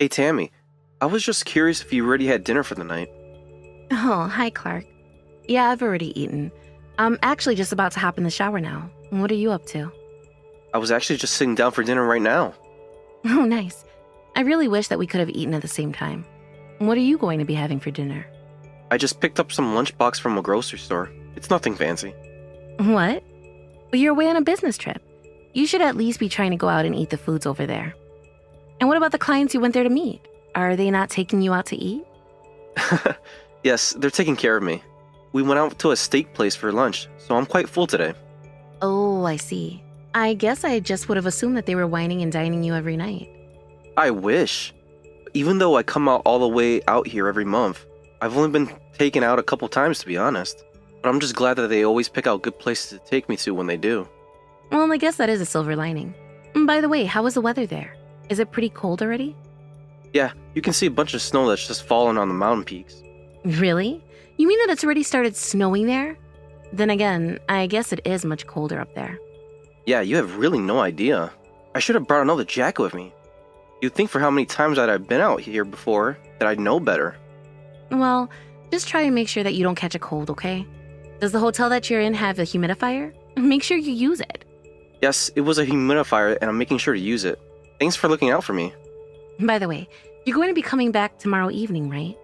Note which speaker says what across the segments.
Speaker 1: Hey Tammy, I was just curious if you already had dinner for the night.
Speaker 2: Oh, hi, Clark. Yeah, I've already eaten. I'm actually just about to hop in the shower now. What are you up to?
Speaker 1: I was actually just sitting down for dinner right now.
Speaker 2: Oh, nice. I really wish that we could have eaten at the same time. What are you going to be having for dinner?
Speaker 1: I just picked up some lunchbox from a grocery store. It's nothing fancy.
Speaker 2: What? Well, you're away on a business trip. You should at least be trying to go out and eat the foods over there. And what about the clients you went there to meet? Are they not taking you out to eat?
Speaker 1: Yes, they're taking care of me. We went out to a steak place for lunch, so I'm quite full today.
Speaker 2: Oh, I see. I guess I just would have assumed that they were wining and dining you every night.
Speaker 1: I wish. Even though I come out all the way out here every month, I've only been taken out a couple times to be honest. But I'm just glad that they always pick out good places to take me to when they do.
Speaker 2: Well, I guess that is a silver lining. By the way, how is the weather there? Is it pretty cold already?
Speaker 1: Yeah, you can see a bunch of snow that's just fallen on the mountain peaks.
Speaker 2: Really? You mean that it's already started snowing there? Then again, I guess it is much colder up there.
Speaker 1: Yeah, you have really no idea. I should have brought another jacket with me. You'd think for how many times that I've been out here before that I'd know better.
Speaker 2: Well, just try and make sure that you don't catch a cold, okay? Does the hotel that you're in have a humidifier? Make sure you use it.
Speaker 1: Yes, it was a humidifier and I'm making sure to use it. Thanks for looking out for me.
Speaker 2: By the way, you're going to be coming back tomorrow evening, right?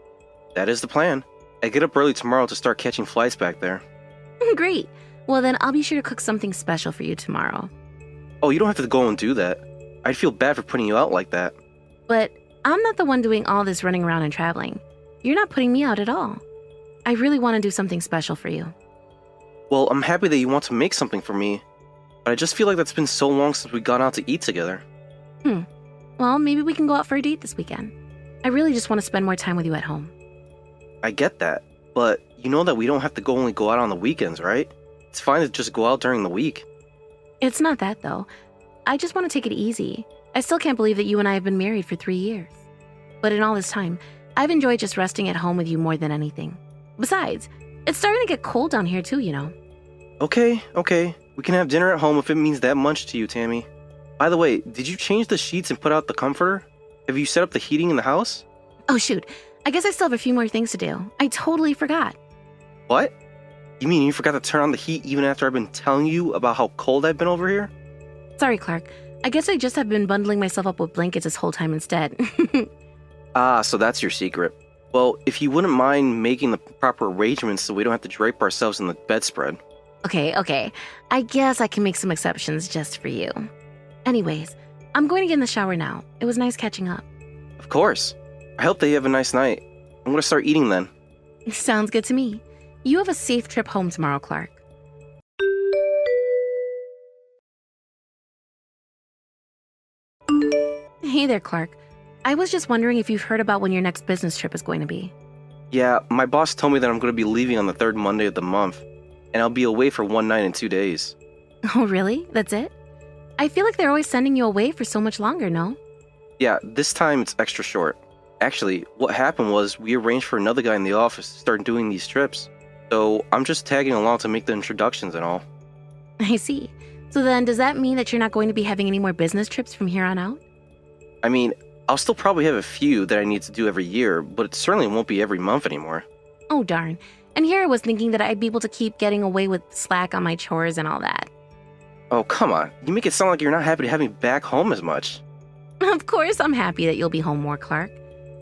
Speaker 1: That is the plan. I get up early tomorrow to start catching flights back there.
Speaker 2: Great. Well, then I'll be sure to cook something special for you tomorrow.
Speaker 1: Oh, you don't have to go and do that. I'd feel bad for putting you out like that.
Speaker 2: But I'm not the one doing all this running around and traveling. You're not putting me out at all. I really want to do something special for you.
Speaker 1: Well, I'm happy that you want to make something for me, but I just feel like that's been so long since we got out to eat together.
Speaker 2: Well, maybe we can go out for a date this weekend. I really just want to spend more time with you at home.
Speaker 1: I get that, but you know that we don't have to only go out on the weekends, right? It's fine to just go out during the week.
Speaker 2: It's not that, though. I just want to take it easy. I still can't believe that you and I have been married for 3 years. But in all this time, I've enjoyed just resting at home with you more than anything. Besides, it's starting to get cold down here too, you know.
Speaker 1: Okay. We can have dinner at home if it means that much to you, Tammy. By the way, did you change the sheets and put out the comforter? Have you set up the heating in the house?
Speaker 2: Oh shoot, I guess I still have a few more things to do. I totally forgot.
Speaker 1: What? You mean you forgot to turn on the heat even after I've been telling you about how cold I've been over here?
Speaker 2: Sorry, Clark. I guess I just have been bundling myself up with blankets this whole time instead.
Speaker 1: Ah, so that's your secret. Well, if you wouldn't mind making the proper arrangements so we don't have to drape ourselves in the bedspread.
Speaker 2: Okay. I guess I can make some exceptions just for you. Anyways, I'm going to get in the shower now. It was nice catching up.
Speaker 1: Of course. I hope that you have a nice night. I'm gonna start eating then.
Speaker 2: Sounds good to me. You have a safe trip home tomorrow, Clark. Hey there, Clark. I was just wondering if you've heard about when your next business trip is going to be.
Speaker 1: Yeah, my boss told me that I'm gonna be leaving on the third Monday of the month, and I'll be away for 1 night and 2 days.
Speaker 2: Oh, really? That's it? I feel like they're always sending you away for so much longer, no?
Speaker 1: Yeah, this time it's extra short. Actually, what happened was we arranged for another guy in the office to start doing these trips. So I'm just tagging along to make the introductions and all.
Speaker 2: I see. So then, does that mean that you're not going to be having any more business trips from here on out?
Speaker 1: I mean, I'll still probably have a few that I need to do every year, but it certainly won't be every month anymore.
Speaker 2: Oh, darn. And here I was thinking that I'd be able to keep getting away with slack on my chores and all that.
Speaker 1: Oh, come on. You make it sound like you're not happy to have me back home as much.
Speaker 2: Of course, I'm happy that you'll be home more, Clark.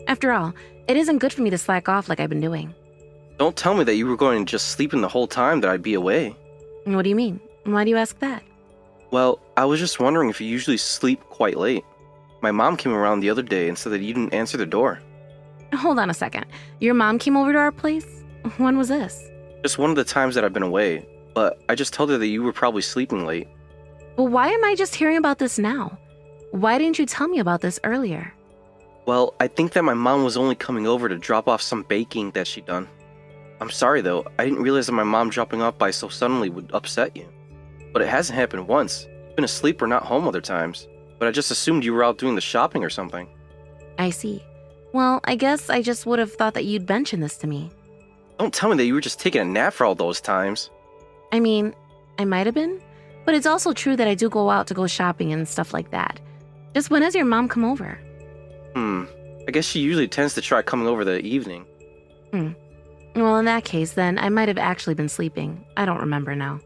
Speaker 2: After all, it isn't good for me to slack off like I've been doing.
Speaker 1: Don't tell me that you were going to just sleep in the whole time that I'd be away.
Speaker 2: What do you mean? Why do you ask that?
Speaker 1: Well, I was just wondering if you usually sleep quite late. My mom came around the other day and said that you didn't answer the door.
Speaker 2: Hold on a second. Your mom came over to our place? When was this?
Speaker 1: Just one of the times that I've been away, but I just told her that you were probably sleeping late.
Speaker 2: Well, why am I just hearing about this now? Why didn't you tell me about this earlier?
Speaker 1: Well, I think that my mom was only coming over to drop off some baking that she'd done. I'm sorry though, I didn't realize that my mom dropping off by so suddenly would upset you. But it hasn't happened once. You've been asleep or not home other times. But I just assumed you were out doing the shopping or something.
Speaker 2: I see. Well, I guess I just would have thought that you'd mention this to me.
Speaker 1: Don't tell me that you were just taking a nap for all those times.
Speaker 2: I mean, I might have been, but it's also true that I do go out to go shopping and stuff like that. Just when has your mom come over?
Speaker 1: I guess she usually tends to try coming over the evening.
Speaker 2: Well, in that case, then I might have actually been sleeping. I don't remember now.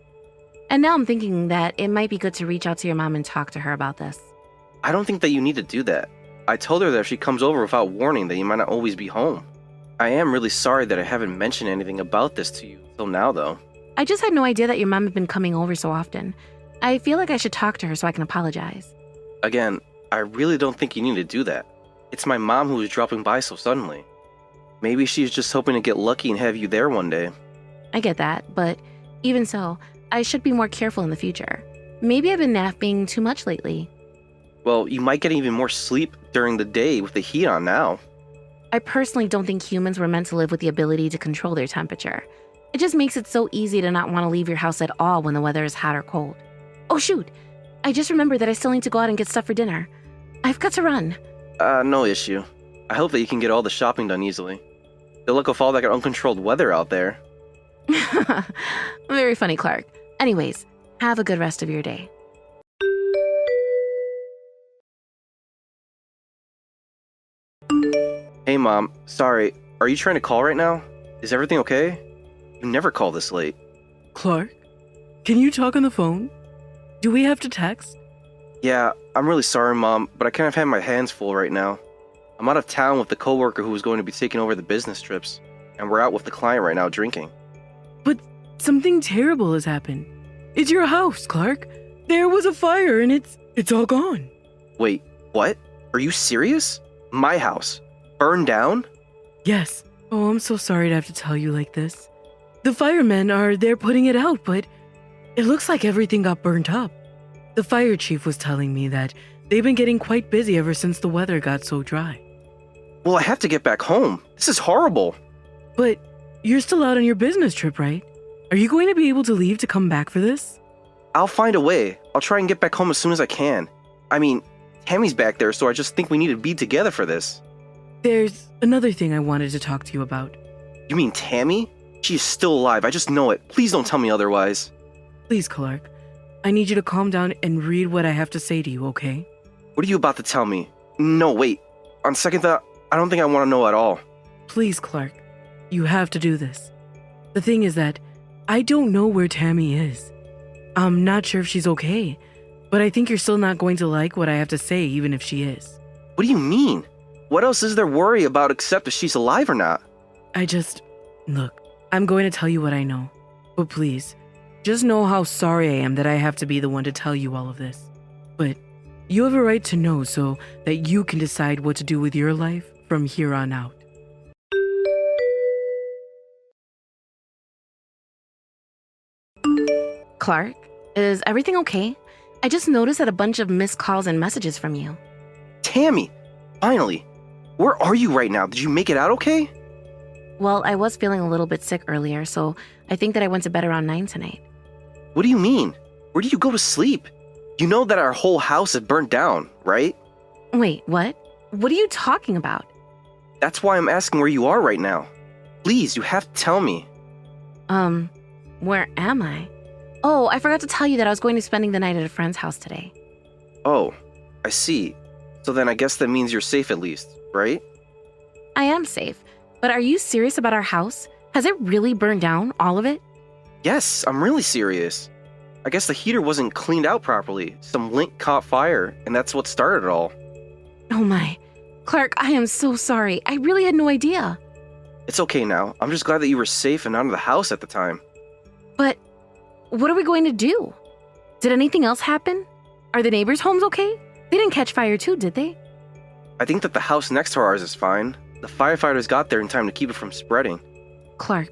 Speaker 2: And now I'm thinking that it might be good to reach out to your mom and talk to her about this.
Speaker 1: I don't think that you need to do that. I told her that if she comes over without warning that you might not always be home. I am really sorry that I haven't mentioned anything about this to you until now, though.
Speaker 2: I just had no idea that your mom had been coming over so often. I feel like I should talk to her so I can apologize.
Speaker 1: Again, I really don't think you need to do that. It's my mom who was dropping by so suddenly. Maybe she's just hoping to get lucky and have you there one day.
Speaker 2: I get that, but even so, I should be more careful in the future. Maybe I've been napping too much lately.
Speaker 1: Well, you might get even more sleep during the day with the heat on now.
Speaker 2: I personally don't think humans were meant to live with the ability to control their temperature. It just makes it so easy to not want to leave your house at all when the weather is hot or cold. Oh shoot, I just remembered that I still need to go out and get stuff for dinner. I've got to run.
Speaker 1: No issue. I hope that you can get all the shopping done easily. Good luck with all that uncontrolled weather out there.
Speaker 2: Very funny, Clark. Anyways, have a good rest of your day.
Speaker 1: Hey Mom, sorry, are you trying to call right now? Is everything okay? You never call this late.
Speaker 3: Clark, can you talk on the phone? Do we have to text?
Speaker 1: Yeah, I'm really sorry, Mom, but I kind of have my hands full right now. I'm out of town with the coworker who was going to be taking over the business trips, and we're out with the client right now drinking.
Speaker 3: But something terrible has happened. It's your house, Clark. There was a fire and it's all gone.
Speaker 1: Wait, what? Are you serious? My house? Burned down?
Speaker 3: Yes. Oh, I'm so sorry to have to tell you like this. The firemen are there putting it out, but it looks like everything got burnt up. The fire chief was telling me that they've been getting quite busy ever since the weather got so dry.
Speaker 1: Well, I have to get back home. This is horrible.
Speaker 3: But you're still out on your business trip, right? Are you going to be able to leave to come back for this?
Speaker 1: I'll find a way. I'll try and get back home as soon as I can. I mean, Tammy's back there, so I just think we need to be together for this.
Speaker 3: There's another thing I wanted to talk to you about.
Speaker 1: You mean Tammy? She's still alive, I just know it. Please don't tell me otherwise.
Speaker 3: Please, Clark. I need you to calm down and read what I have to say to you, okay?
Speaker 1: What are you about to tell me? No, wait. On second thought, I don't think I want to know at all.
Speaker 3: Please, Clark. You have to do this. The thing is that I don't know where Tammy is. I'm not sure if she's okay, but I think you're still not going to like what I have to say even if she is.
Speaker 1: What do you mean? What else is there worry about except if she's alive or not?
Speaker 3: Look, I'm going to tell you what I know, but please, just know how sorry I am that I have to be the one to tell you all of this. But you have a right to know so that you can decide what to do with your life from here on out.
Speaker 2: Clark, is everything okay? I just noticed that a bunch of missed calls and messages from you.
Speaker 1: Tammy! Finally! Where are you right now? Did you make it out okay?
Speaker 2: Well, I was feeling a little bit sick earlier, so I think that I went to bed around 9 tonight.
Speaker 1: What do you mean? Where did you go to sleep? You know that our whole house is burnt down, right?
Speaker 2: Wait, what? What are you talking about?
Speaker 1: That's why I'm asking where you are right now. Please, you have to tell me.
Speaker 2: Where am I? Oh, I forgot to tell you that I was going to be spending the night at a friend's house today.
Speaker 1: Oh, I see. So then I guess that means you're safe at least, right?
Speaker 2: I am safe, but are you serious about our house? Has it really burned down, all of it?
Speaker 1: Yes, I'm really serious. I guess the heater wasn't cleaned out properly. Some link caught fire, and that's what started it all.
Speaker 2: Oh my. Clark, I am so sorry. I really had no idea.
Speaker 1: It's okay now. I'm just glad that you were safe and out of the house at the time.
Speaker 2: But what are we going to do? Did anything else happen? Are the neighbors' homes okay? They didn't catch fire too, did they?
Speaker 1: I think that the house next to ours is fine. The firefighters got there in time to keep it from spreading.
Speaker 2: Clark,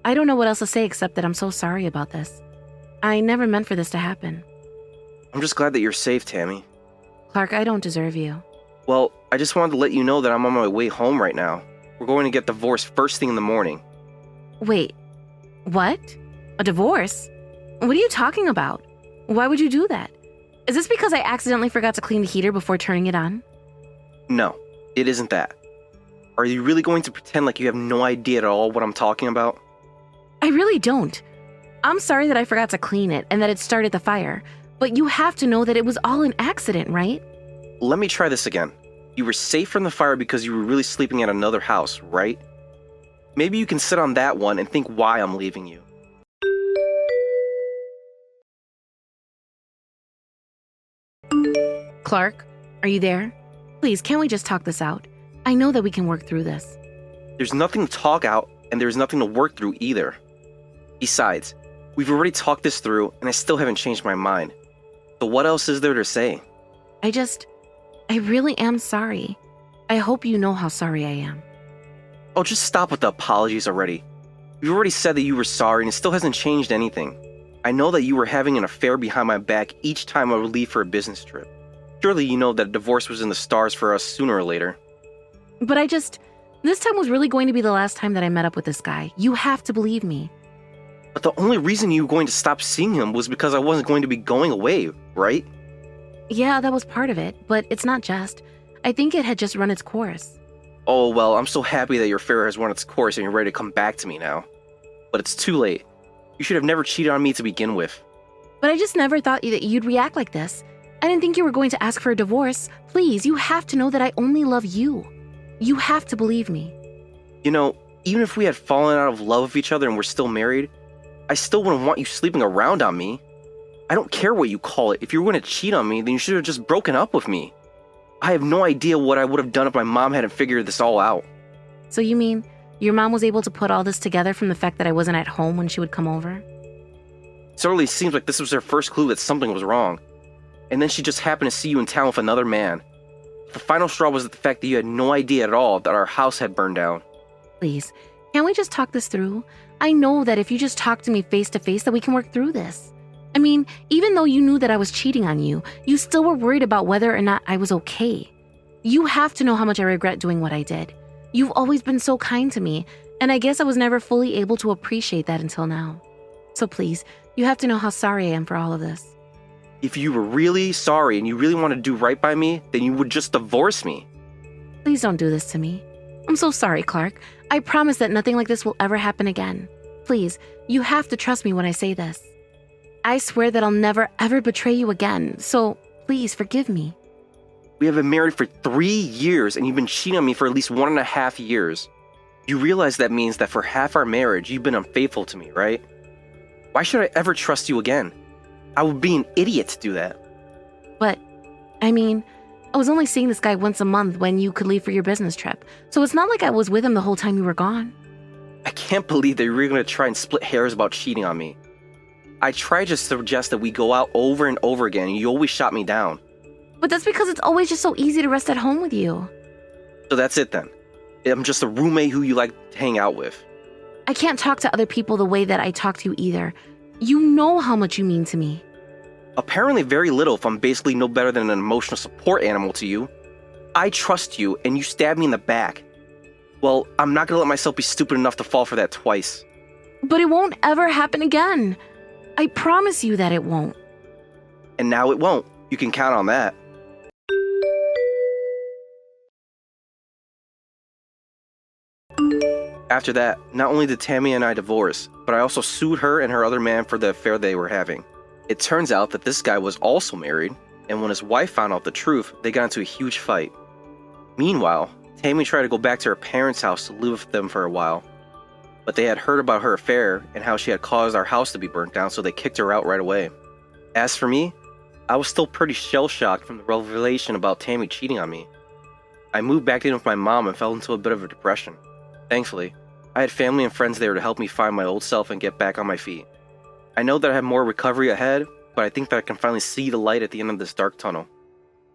Speaker 2: I don't know what else to say except that I'm so sorry about this. I never meant for this to happen.
Speaker 1: I'm just glad that you're safe, Tammy.
Speaker 2: Clark, I don't deserve you.
Speaker 1: Well, I just wanted to let you know that I'm on my way home right now. We're going to get divorced first thing in the morning.
Speaker 2: Wait, what? A divorce? What are you talking about? Why would you do that? Is this because I accidentally forgot to clean the heater before turning it on?
Speaker 1: No, it isn't that. Are you really going to pretend like you have no idea at all what I'm talking about?
Speaker 2: I really don't. I'm sorry that I forgot to clean it and that it started the fire, but you have to know that it was all an accident, right?
Speaker 1: Let me try this again. You were safe from the fire because you were really sleeping at another house, right? Maybe you can sit on that one and think why I'm leaving you.
Speaker 2: Clark, are you there? Please, can't we just talk this out? I know that we can work through this.
Speaker 1: There's nothing to talk out, and there's nothing to work through either. Besides, we've already talked this through, and I still haven't changed my mind. So what else is there to say?
Speaker 2: I really am sorry. I hope you know how sorry I am.
Speaker 1: Oh, just stop with the apologies already. You already said that you were sorry, and it still hasn't changed anything. I know that you were having an affair behind my back each time I would leave for a business trip. Surely you know that a divorce was in the stars for us sooner or later.
Speaker 2: But this time was really going to be the last time that I met up with this guy. You have to believe me.
Speaker 1: But the only reason you were going to stop seeing him was because I wasn't going to be going away, right?
Speaker 2: Yeah, that was part of it, but it's not just. I think it had just run its course.
Speaker 1: Oh, well, I'm so happy that your affair has run its course and you're ready to come back to me now. But it's too late. You should have never cheated on me to begin with.
Speaker 2: But I just never thought that you'd react like this. I didn't think you were going to ask for a divorce. Please, you have to know that I only love you. You have to believe me.
Speaker 1: You know, even if we had fallen out of love with each other and we're still married, I still wouldn't want you sleeping around on me. I don't care what you call it. If you were going to cheat on me, then you should have just broken up with me. I have no idea what I would have done if my mom hadn't figured this all out.
Speaker 2: So you mean your mom was able to put all this together from the fact that I wasn't at home when she would come over?
Speaker 1: It certainly seems like this was her first clue that something was wrong. And then she just happened to see you in town with another man. The final straw was the fact that you had no idea at all that our house had burned down.
Speaker 2: Please, can't we just talk this through? I know that if you just talk to me face to face that we can work through this. I mean, even though you knew that I was cheating on you, you still were worried about whether or not I was okay. You have to know how much I regret doing what I did. You've always been so kind to me, and I guess I was never fully able to appreciate that until now. So please, you have to know how sorry I am for all of this.
Speaker 1: If you were really sorry and you really wanted to do right by me, then you would just divorce me.
Speaker 2: Please don't do this to me. I'm so sorry, Clark. I promise that nothing like this will ever happen again. Please, you have to trust me when I say this. I swear that I'll never ever betray you again, so please forgive me.
Speaker 1: We have been married for 3 years and you've been cheating on me for at least 1.5 years. You realize that means that for half our marriage, you've been unfaithful to me, right? Why should I ever trust you again? I would be an idiot to do that.
Speaker 2: But, I mean, I was only seeing this guy once a month when you could leave for your business trip, so it's not like I was with him the whole time you were gone.
Speaker 1: I can't believe that you were going to try and split hairs about cheating on me. I tried to suggest that we go out over and over again, and you always shot me down.
Speaker 2: But that's because it's always just so easy to rest at home with you.
Speaker 1: So that's it then. I'm just a roommate who you like to hang out with.
Speaker 2: I can't talk to other people the way that I talk to you either. You know how much you mean to me.
Speaker 1: Apparently very little if I'm basically no better than an emotional support animal to you. I trust you, and you stab me in the back. Well, I'm not gonna let myself be stupid enough to fall for that twice.
Speaker 2: But it won't ever happen again. I promise you that it won't.
Speaker 1: And now it won't. You can count on that. After that, not only did Tammy and I divorce, but I also sued her and her other man for the affair they were having. It turns out that this guy was also married, and when his wife found out the truth, they got into a huge fight. Meanwhile, Tammy tried to go back to her parents' house to live with them for a while, but they had heard about her affair and how she had caused our house to be burnt down, so they kicked her out right away. As for me, I was still pretty shell-shocked from the revelation about Tammy cheating on me. I moved back in with my mom and fell into a bit of a depression. Thankfully, I had family and friends there to help me find my old self and get back on my feet. I know that I have more recovery ahead, but I think that I can finally see the light at the end of this dark tunnel.